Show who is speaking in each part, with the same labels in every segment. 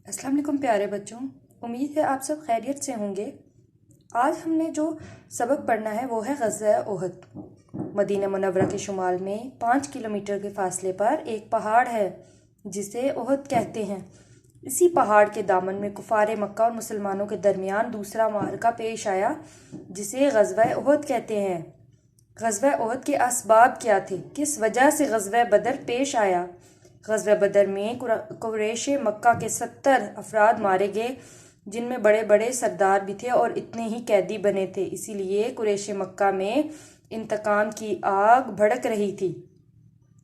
Speaker 1: السلام علیکم پیارے بچوں، امید ہے آپ سب خیریت سے ہوں گے۔ آج ہم نے جو سبق پڑھنا ہے وہ ہے غزوہ احد۔ مدینہ منورہ کے شمال میں 5 کلومیٹر کے فاصلے پر ایک پہاڑ ہے جسے احد کہتے ہیں۔ اسی پہاڑ کے دامن میں کفار مکہ اور مسلمانوں کے درمیان دوسرا معرکہ پیش آیا جسے غزوہ احد کہتے ہیں۔ غزوہ احد کے اسباب کیا تھے؟ کس وجہ سے غزوہ بدر پیش آیا؟ غزوہ بدر میں قریش مکہ کے 70 افراد مارے گئے، جن میں بڑے بڑے سردار بھی تھے اور اتنے ہی قیدی بنے تھے۔ اسی لیے قریش مکہ میں انتقام کی آگ بھڑک رہی تھی۔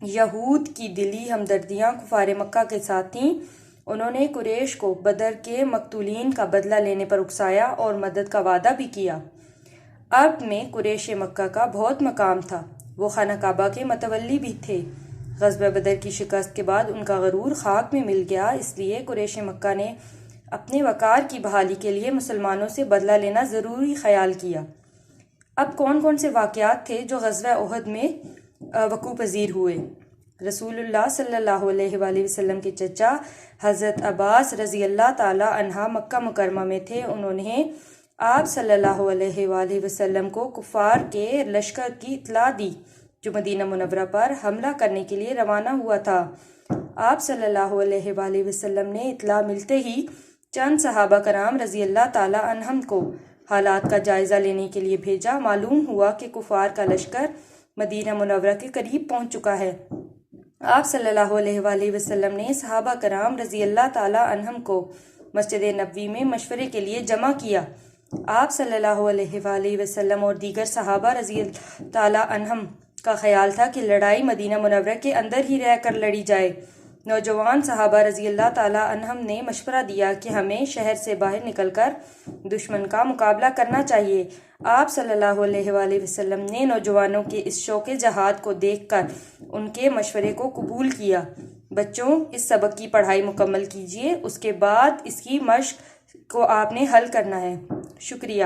Speaker 1: یہود کی دلی ہمدردیاں کفار مکہ کے ساتھ تھیں۔ انہوں نے قریش کو بدر کے مقتولین کا بدلہ لینے پر اکسایا اور مدد کا وعدہ بھی کیا۔ عرب میں قریش مکہ کا بہت مقام تھا، وہ خانہ کعبہ کے متولی بھی تھے۔ غزوہ بدر کی شکست کے بعد ان کا غرور خاک میں مل گیا، اس لیے قریش مکہ نے اپنے وقار کی بحالی کے لیے مسلمانوں سے بدلہ لینا ضروری خیال کیا۔ اب کون کون سے واقعات تھے جو غزوہ احد میں وقوع پذیر ہوئے؟ رسول اللہ صلی اللہ علیہ وآلہ وسلم کے چچا حضرت عباس رضی اللہ تعالی عنہ مکہ مکرمہ میں تھے۔ انہوں نے آپ صلی اللہ علیہ وآلہ وسلم کو کفار کے لشکر کی اطلاع دی جو مدینہ منورہ پر حملہ کرنے کے لیے روانہ ہوا تھا۔ آپ صلی اللہ علیہ وآلہ وسلم نے اطلاع ملتے ہی چند صحابہ کرام رضی اللہ تعالی عنہم کو حالات کا جائزہ لینے کے لیے بھیجا۔ معلوم ہوا کہ کفار کا لشکر مدینہ منورہ کے قریب پہنچ چکا ہے۔ آپ صلی اللہ علیہ وآلہ وسلم نے صحابہ کرام رضی اللہ تعالی عنہم کو مسجد نبوی میں مشورے کے لیے جمع کیا۔ آپ صلی اللہ علیہ وآلہ وسلم اور دیگر صحابہ رضی اللہ تعالی عنہم کا خیال تھا کہ لڑائی مدینہ منورہ کے اندر ہی رہ کر لڑی جائے۔ نوجوان صحابہ رضی اللہ تعالی عنہم نے مشورہ دیا کہ ہمیں شہر سے باہر نکل کر دشمن کا مقابلہ کرنا چاہیے۔ آپ صلی اللہ علیہ وآلہ وسلم نے نوجوانوں کے اس شوق جہاد کو دیکھ کر ان کے مشورے کو قبول کیا۔ بچوں، اس سبق کی پڑھائی مکمل کیجیے، اس کے بعد اس کی مشق کو آپ نے حل کرنا ہے۔ شکریہ۔